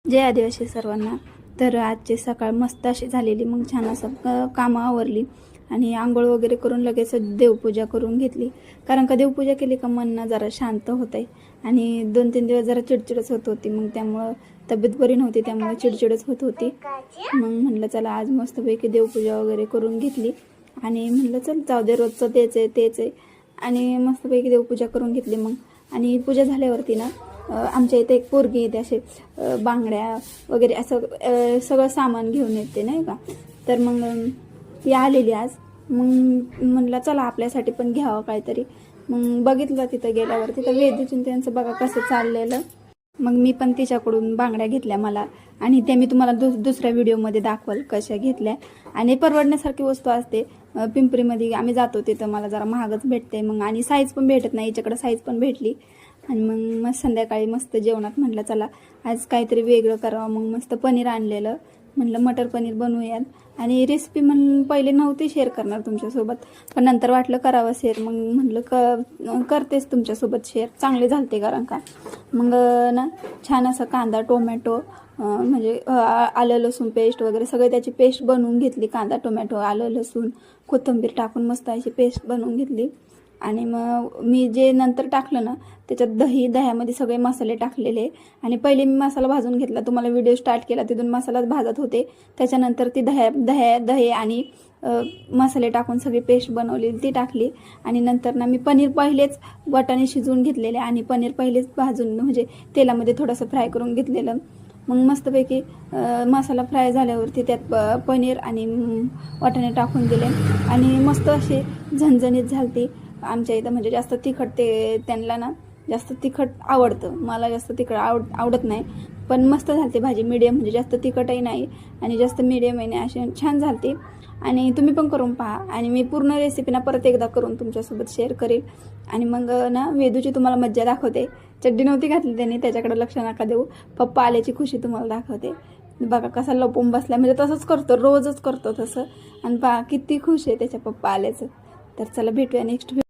जय आदिवासी सर्वांना। तर आजची सकाळ मस्त अशी झालेली, मग छान असं कामं आवरली आणि आंघोळ वगैरे करून लगेच देवपूजा करून घेतली। कारण का देवपूजा केली का मन ना जरा शांत होतंय आणि 2-3 दिवस जरा चिडचिडच होत होती, मग त्यामुळं तब्येत बरी नव्हती, त्यामुळे चिडचिडच होत होती। मग म्हणलं चला आज मस्तपैकी देवपूजा वगैरे करून घेतली आणि म्हणलं चल जाऊ दे, रोजचं तेच आहे आणि मस्तपैकी देवपूजा करून घेतली। मग आणि पूजा झाल्यावरती ना आमच्या इथे एक पोरगी येते, असे बांगड्या वगैरे असं सगळं सामान घेऊन येते नाही का। तर मग ती आलेली आज, मग म्हणलं चला आपल्यासाठी पण घ्यावं काहीतरी। मग बघितलं तिथं गेल्यावर तिथं वेदूची त्यांचं बघा कसं चाललेलं। मग मी पण तिच्याकडून बांगड्या घेतल्या मला, आणि त्या मी तुम्हाला दुसऱ्या व्हिडिओमध्ये दाखवल कशा घेतल्या। आणि परवडण्यासारखी वस्तू असते। पिंपरीमध्ये आम्ही जातो तिथं मला जरा महागच भेटते, मग आणि साईज पण भेटत नाही, हिच्याकडे साईज पण भेटली। आणि मग संध्याकाळी मस्त जेवणात म्हटलं चला आज काहीतरी वेगळं करावं। मग मस्त पनीर आणलेलं, म्हटलं मटर पनीर बनवूयात। आणि रेसिपी पहिले नव्हती शेअर करणार तुमच्यासोबत, पण नंतर वाटलं करावं शेअर, मग म्हटलं करतेच तुमच्यासोबत शेअर, चांगले झालते कारण का। मग ना छान असं कांदा टोमॅटो म्हणजे आलं लसूण पेस्ट वगैरे सगळे त्याची पेस्ट बनवून घेतली। कांदा टोमॅटो आलं लसूण कोथिंबीर टाकून मस्त अशी पेस्ट बनवून घेतली। आणि मग मी जे नंतर टाकलं ना त्याच्यात दह्यामध्ये सगळे मसाले टाकलेले, आणि पहिले मी मसाला भाजून घेतला, तुम्हाला व्हिडिओ स्टार्ट केला तिथून मसालाच भाजत होते। त्याच्यानंतर ती दही आणि मसाले टाकून सगळी पेस्ट बनवलेली ती टाकली। आणि नंतर ना मी पनीर पहिलेच वाटाणे शिजवून घेतलेले आणि पनीर पहिलेच भाजून म्हणजे तेलामध्ये थोडंसं फ्राय करून घेतलेलं। मग मस्तपैकी मसाला फ्राय झाल्यावरती त्यात पनीर आणि वाटाणे टाकून दिले आणि मस्त अशी झणझणीत झालती। आमच्या इथं म्हणजे जास्त तिखट त्यांना ना जास्त तिखट आवडतं, मला जास्त तिखट आवडत नाही, पण मस्त झालती भाजी। मीडियम म्हणजे जास्त तिखटही नाही आणि जास्त मीडियमही नाही, अशी छान झालती। आणि तुम्ही पण करून पहा, आणि मी पूर्ण रेसिपी ना परत एकदा करून तुमच्यासोबत शेअर करेल। आणि मग ना वेदूची तुम्हाला मज्जा दाखवते। चड्डी नव्हती घातली त्यांनी, त्याच्याकडे लक्ष नका देऊ, पप्पा आल्याची खुशी तुम्हाला दाखवते। बघा कसा लपून बसला, म्हणजे तसंच करतो, रोजच करतो तसं, आणि पहा किती खुश आहे त्याच्या पप्पा आल्याचं। तर चला भेटूया नेक्स्ट